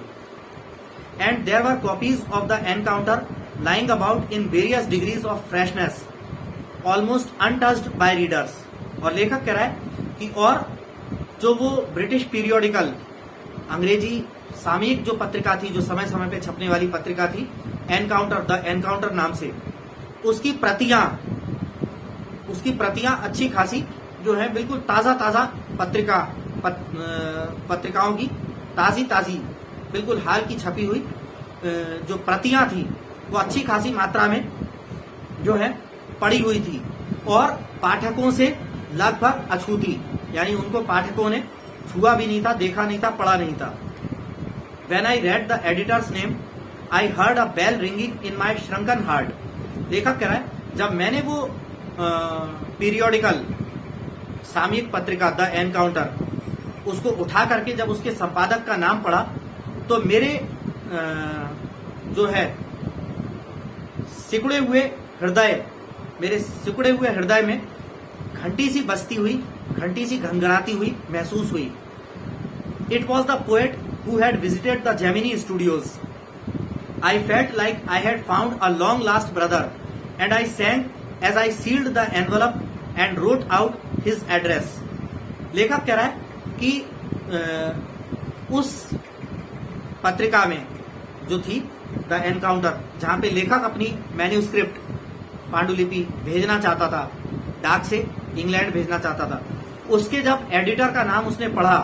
And there were copies of the Encounter lying about in various degrees of freshness almost untouched by readers. और लेखक कह रहा है कि और जो वो ब्रिटिश पीरियोडिकल, अंग्रेजी सामयिक जो पत्रिका थी, जो समय समय पे छपने वाली पत्रिका थी, द एनकाउंटर नाम से, उसकी प्रतियां अच्छी खासी जो है, बिल्कुल ताजा पत्रिकाओं की ताजी बिल्कुल हाल की छपी हुई जो प्रतियां थी, वो अच्छी खासी मात्रा में जो है पड़ी हुई थी और पाठकों से लगभग अछूती, यानी उनको पाठकों ने छुआ भी नहीं था, देखा नहीं था, पढ़ा नहीं था। When I read the editor's name, I heard a bell ringing in my shrunken heart। लेखक कह रहा है जब मैंने वो पीरियोडिकल सामयिक पत्रिका द एनकाउंटर, उसको उठा करके जब उसके संपादक का नाम पढ़ा तो मेरे जो है सिकुड़े हुए हृदय में घंटी सी बजती हुई, घंटी सी घनघनाती हुई महसूस हुई। It was the poet who had visited the Gemini Studios. I felt like I had found a long last brother and I sent as I sealed the envelope and wrote out his address. लेखक कह रहा है कि उस पत्रिका में जो थी द एनकाउंटर, जहां पे लेखक अपनी मैन्यूस्क्रिप्ट पांडुलिपि भेजना चाहता था, डाक से इंग्लैंड भेजना चाहता था, उसके जब एडिटर का नाम उसने पढ़ा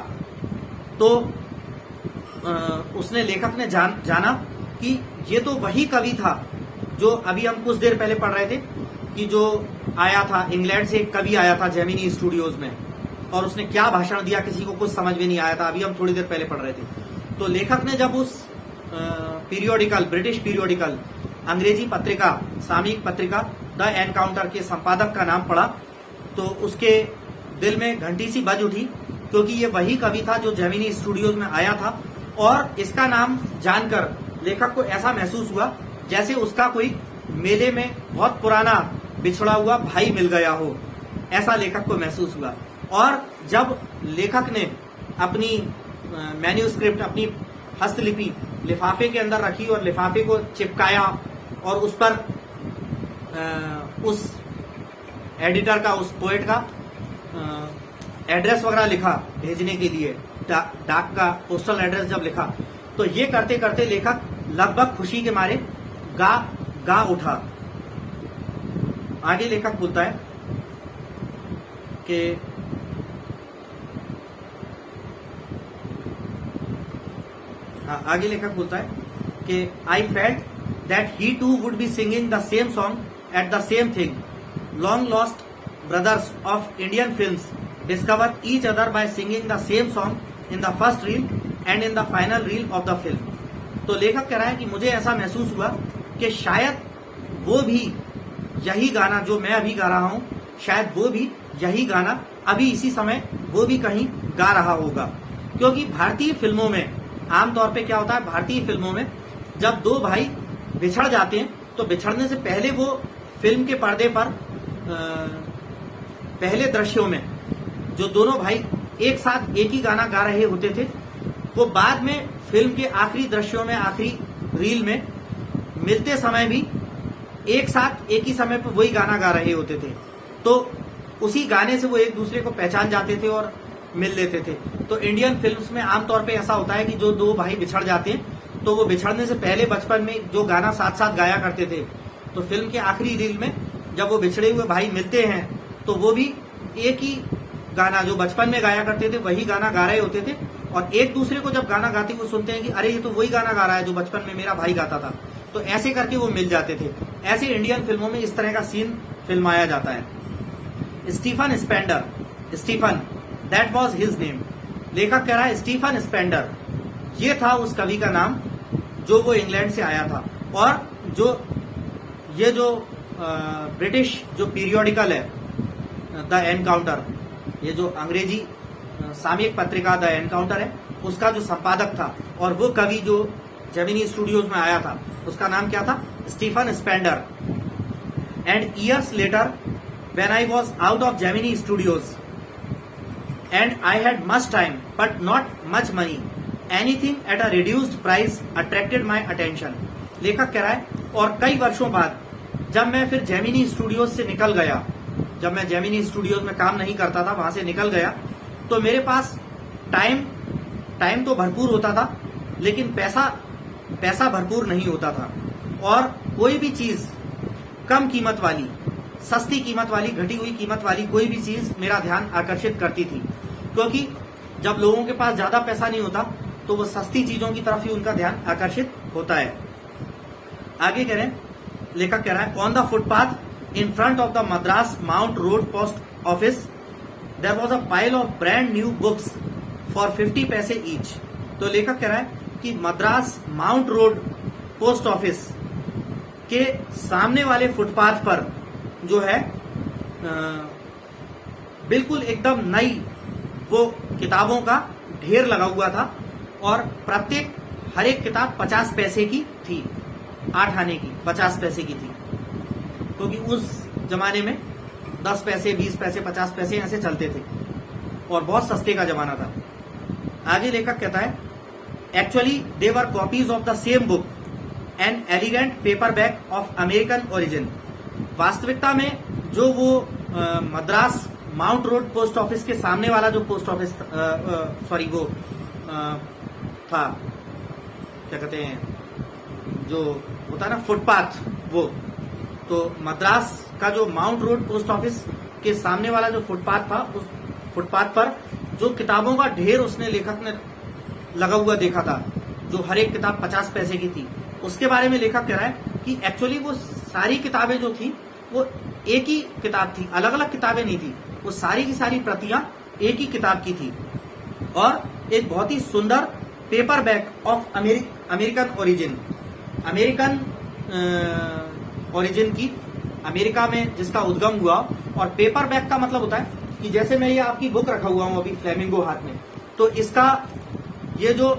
तो उसने लेखक ने जाना कि ये तो वही कवि था जो अभी हम कुछ देर पहले पढ़ रहे थे कि जो आया था इंग्लैंड से, एक कवि आया था जेमिनी स्टूडियोज में और उसने क्या भाषण दिया किसी को कुछ समझ में नहीं आया था, अभी हम थोड़ी देर पहले पढ़ रहे थे। तो लेखक ने जब उस पीरियोडिकल, ब्रिटिश पीरियोडिकल, अंग्रेजी पत्रिका, सामयिक पत्रिका द एनकाउंटर के संपादक का नाम पढ़ा तो उसके दिल में घंटी सी बज उठी, क्योंकि ये वही कवि था जो जेमिनी स्टूडियोज में आया था और इसका नाम जानकर लेखक को ऐसा महसूस हुआ जैसे उसका कोई मेले में बहुत पुराना बिछड़ा हुआ भाई मिल गया हो, ऐसा लेखक को महसूस हुआ। और जब लेखक ने अपनी मैन्यूस्क्रिप्ट, अपनी हस्तलिपि लिफाफे के अंदर रखी और लिफाफे को चिपकाया और उस पर उस एडिटर का, उस पोएट का एड्रेस वगैरह लिखा भेजने के लिए, डाक का पोस्टल एड्रेस जब लिखा, तो ये करते करते लेखक लगभग खुशी के मारे गा उठा। आगे लेखक बोलता है कि आगे लेखक बोलता है कि I felt that he too would be singing the same song at the same thing. Long lost brothers of Indian films discover each other by singing the same song in the first reel and in the final reel of the film. तो लेखक कह रहा है कि मुझे ऐसा महसूस हुआ कि शायद वो भी यही गाना जो मैं अभी गा रहा हूं, शायद वो भी यही गाना अभी इसी समय वो भी कहीं गा रहा होगा। क्योंकि भारतीय फिल्मों में आमतौर पे क्या होता है, भारतीय फिल्मों में जब दो भाई बिछड़ जाते हैं तो बिछड़ने से पहले वो फिल्म के पर्दे पर पहले दृश्यों में जो दोनों भाई एक साथ एक ही गाना गा रहे होते थे, वो बाद में फिल्म के आखिरी दृश्यों में, आखिरी रील में मिलते समय भी एक साथ एक ही समय पर वही गाना गा रहे होते थे। तो उसी गाने से वो एक दूसरे को पहचान जाते थे और मिल लेते थे। तो इंडियन फिल्म्स में आमतौर पे ऐसा होता है कि जो दो भाई बिछड़ जाते हैं तो वो बिछड़ने से पहले बचपन में जो गाना साथ साथ गाया करते थे, तो फिल्म के आखिरी रील में जब वो बिछड़े हुए भाई मिलते हैं तो वो भी एक ही गाना जो बचपन में गाया करते थे वही गाना गा रहे होते थे और एक दूसरे को जब गाना गाते हुए सुनते हैं कि अरे ये तो वही गाना गा रहा है जो बचपन में मेरा भाई गाता था, तो ऐसे करके वो मिल जाते थे। ऐसे इंडियन फिल्मों में इस तरह का सीन फिल्माया जाता है। Stephen Spender, Stephen that was his name. लेखक कह रहा है स्टीफन स्पेंडर ये था उस कवि का नाम जो वो इंग्लैंड से आया था। और जो ब्रिटिश जो पीरियोडिकल है द एनकाउंटर, ये जो अंग्रेजी सामयिक पत्रिका द एनकाउंटर है, उसका जो संपादक था और वो कवि जो जेमिनी स्टूडियोज में आया था, उसका नाम क्या था, Stephen Spender. And years later when I was out of Gemini Studios and I had much time but not much money. Anything at a reduced price attracted my attention. लेखक कह रहा है और कई वर्षों बाद जब मैं फिर जेमिनी स्टूडियोज से निकल गया, जब मैं जेमिनी स्टूडियोज में काम नहीं करता था, वहां से निकल गया, तो मेरे पास टाइम तो भरपूर होता था लेकिन पैसा भरपूर नहीं होता था और कोई भी चीज कम कीमत वाली, सस्ती कीमत वाली, घटी हुई कीमत वाली कोई भी चीज मेरा ध्यान आकर्षित करती थी। क्योंकि जब लोगों के पास ज्यादा पैसा नहीं होता तो वो सस्ती चीजों की तरफ ही उनका ध्यान आकर्षित होता है। आगे कह रहे हैं, लेखक कह रहा है on the footpath in front of the Madras Mount Road post office there was a pile of brand new books for 50 paise each. तो लेखक कह रहा है कि मद्रास माउंट रोड पोस्ट ऑफिस के सामने वाले फुटपाथ पर जो है बिल्कुल एकदम नई वो किताबों का ढेर लगा हुआ था और प्रत्येक हर एक किताब 50 पैसे की थी, 8 आने की 50 पैसे की थी, क्योंकि उस जमाने में 10 पैसे 20 पैसे 50 पैसे ऐसे चलते थे और बहुत सस्ते का जमाना था। आगे लेखक कहता है actually they were copies of the same book an elegant paperback of American origin. वास्तविकता में जो वो मद्रास माउंट रोड पोस्ट ऑफिस के सामने वाला जो पोस्ट ऑफिस सॉरी वो था, क्या कहते हैं जो होता है ना फुटपाथ, वो तो मद्रास का जो माउंट रोड पोस्ट ऑफिस के सामने वाला जो फुटपाथ था, उस फुटपाथ पर जो किताबों का ढेर उसने लेखक ने लगा हुआ देखा था, जो हर एक किताब 50 पैसे की थी, उसके बारे में लेखक कह रहा है कि एक्चुअली वो सारी किताबें जो थी वो एक ही किताब थी, अलग अलग किताबें नहीं थी, वो सारी की सारी प्रतियां एक ही किताब की थी और एक बहुत ही सुंदर paper back of American origin, American origin की, अमेरिका में जिसका उद्गम हुआ। और पेपर बैक का मतलब होता है कि जैसे मैं ये आपकी बुक रखा हुआ हूं अभी फ्लेमिंगो हाथ में, तो इसका ये जो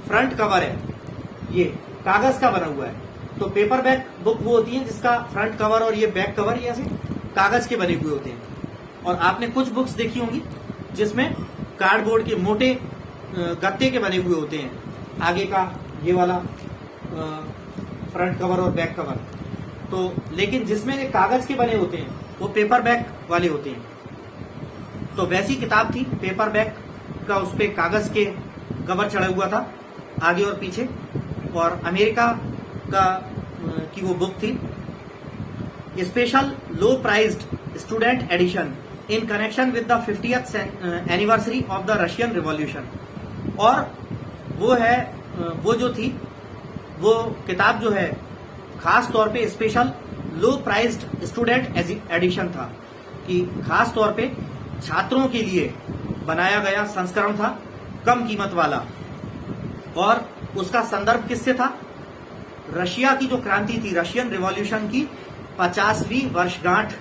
फ्रंट कवर है ये कागज का बना हुआ है, तो पेपर बैक बुक वो होती है जिसका फ्रंट कवर और ये बैक कवर ये ऐसे कागज के बने हुए होते हैं। और आपने कुछ बुक्स देखी होंगी जिसमें कार्डबोर्ड के मोटे गत्ते के बने हुए होते हैं, आगे का ये वाला फ्रंट कवर और बैक कवर, तो लेकिन जिसमें ये कागज के बने होते हैं वो पेपर बैक वाले होते हैं। तो वैसी किताब थी, पेपर बैक का उस पे कागज के कवर चढ़ा हुआ था आगे और पीछे, और अमेरिका का की वो बुक थी, special low priced student edition in connection with the 50th anniversary of the Russian revolution. और वो है वो जो थी वो किताब जो है खास तौर पे special low priced student addition था, कि खास तौर पे छात्रों के लिए बनाया गया संस्करण था, कम कीमत वाला। और उसका संदर्भ किससे था? रशिया की जो क्रांति थी, रशियन रिवॉल्यूशन की 50वीं वर्षगांठ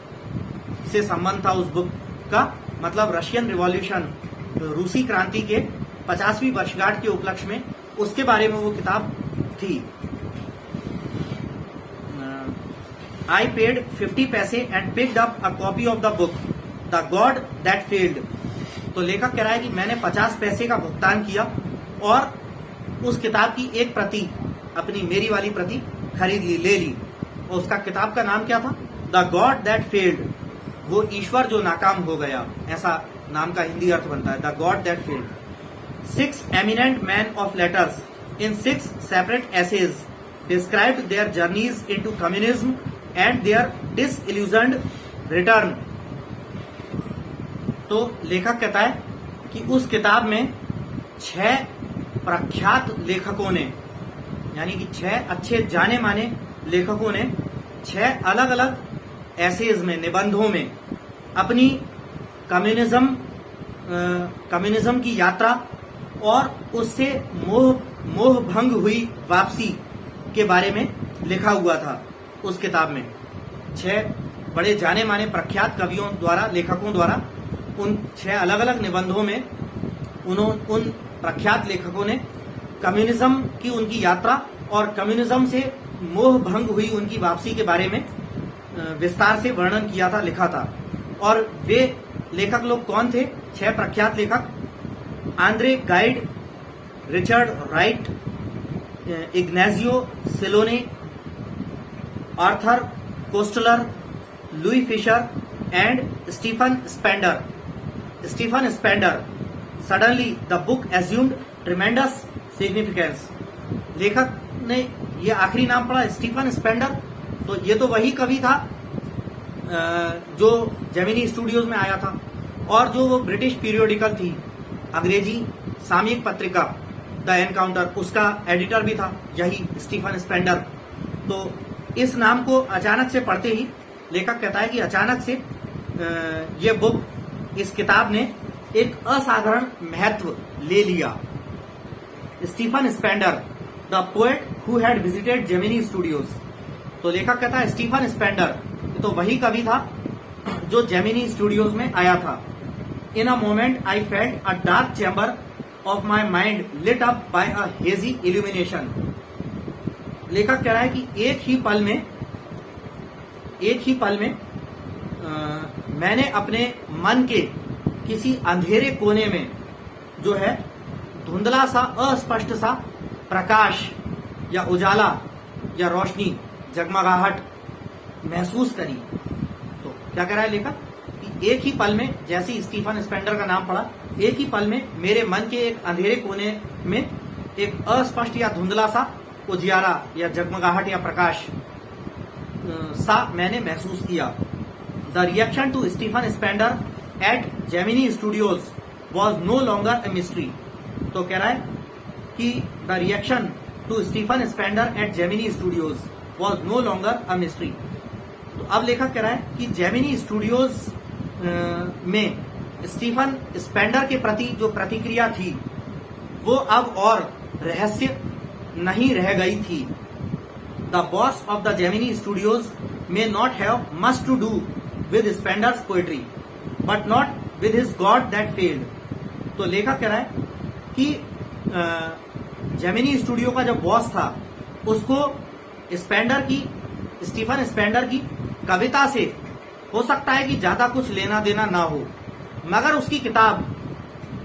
से संबंध था उस बुक का। मतलब रशियन रिवॉल्यूशन, रूसी क्रांति के 50वीं वर्षगांठ के उपलक्ष्य में उसके बारे में वो किताब थी। I paid 50 पैसे and picked up a copy of the book, The God That Failed। तो लेखक कह रहा है कि मैंने 50 पैसे का भुगतान किया और उस किताब की एक प्रति, अपनी मेरी वाली प्रति खरीद ली, ले ली। और उसका किताब का नाम क्या था? द गॉड दैट फेल्ड, वो ईश्वर जो नाकाम हो गया, ऐसा नाम का हिंदी अर्थ बनता है, the god that failed. 6 eminent man of letters in 6 separate essays described their journeys into communism and their disillusioned return. तो लेखक कहता है कि उस किताब में 6 प्रख्यात लेखकों ने, यानी कि 6 अच्छे जाने माने लेखकों ने 6 अलग अलग एसेज में, निबंधों में अपनी कम्युनिज्म की यात्रा और उससे मोह भंग हुई वापसी के बारे में लिखा हुआ था। उस किताब में 6 बड़े जाने माने प्रख्यात कवियों द्वारा, लेखकों द्वारा उन 6 अलग अलग निबंधों में उन प्रख्यात लेखकों ने कम्युनिज्म की उनकी यात्रा और कम्युनिज्म से मोह भंग हुई उनकी वापसी के बारे में विस्तार से वर्णन किया था, लिखा था। और वे लेखक लोग कौन थे? 6 प्रख्यात लेखक: Andre Gide, Richard Wright, Ignazio Silone, Arthur Koestler, Louis Fischer and Stephen Spender. Stephen Spender, suddenly the book assumed tremendous significance. लेखक ने ये आखिरी नाम पढ़ा, स्टीफन स्पेंडर, तो ये तो वही कवि था जो जेमिनी स्टूडियोज में आया था, और जो वो ब्रिटिश पीरियोडिकल थी, अंग्रेजी सामयिक पत्रिका द एनकाउंटर, उसका एडिटर भी था यही स्टीफन स्पेंडर। तो इस नाम को अचानक से पढ़ते ही लेखक कहता है कि अचानक से ये बुक, इस किताब ने एक असाधारण महत्व ले लिया। Stephen Spender, the poet who had visited Gemini Studios. तो लेखक कहता है स्टीफन स्पेंडर तो वही कवि था जो जेमिनी स्टूडियोज में आया था। In a moment I felt a dark chamber of my mind lit up by a hazy illumination. लेखक कह रहा है कि एक ही पल में मैंने अपने मन के किसी अंधेरे कोने में जो है धुंधला सा अस्पष्ट सा प्रकाश या उजाला या रोशनी जगमगाहट महसूस करी। तो क्या कह रहा है लेखक कि एक ही पल में, जैसे ही स्टीफन स्पेंडर का नाम पड़ा, एक ही पल में मेरे मन के एक अंधेरे कोने में एक अस्पष्ट या धुंधला सा उजियारा या जगमगाहट या प्रकाश सा मैंने महसूस किया। The reaction to Stephen Spender at Gemini Studios was no longer a mystery. तो कह रहा है कि the reaction to Stephen Spender at Gemini Studios was no longer a mystery. तो अब लेखक कह रहा है कि जेमिनी स्टूडियोज में स्टीफन स्पेंडर के प्रति जो प्रतिक्रिया थी वो अब और रहस्य नहीं रह गई थी। The boss of the Gemini Studios may not have much to do with Spender's poetry but not with his god that failed. तो लेखक कह रहा है कि जेमिनी स्टूडियो का जो बॉस था उसको स्टीफन स्पेंडर की कविता से हो सकता है कि ज्यादा कुछ लेना देना ना हो, मगर उसकी किताब,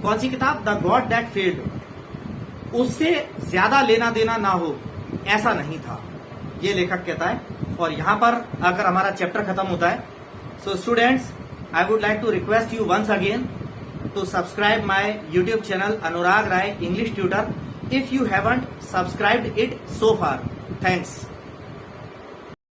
कौन सी किताब, द गॉड दैट फेल्ड, उससे ज्यादा लेना देना ना हो, ऐसा नहीं था, ये लेखक कहता है। और यहां पर अगर हमारा चैप्टर खत्म होता है। So students, I would like to request you once again to subscribe my YouTube channel Anurag Rai English Tutor if you haven't subscribed it so far. Thanks.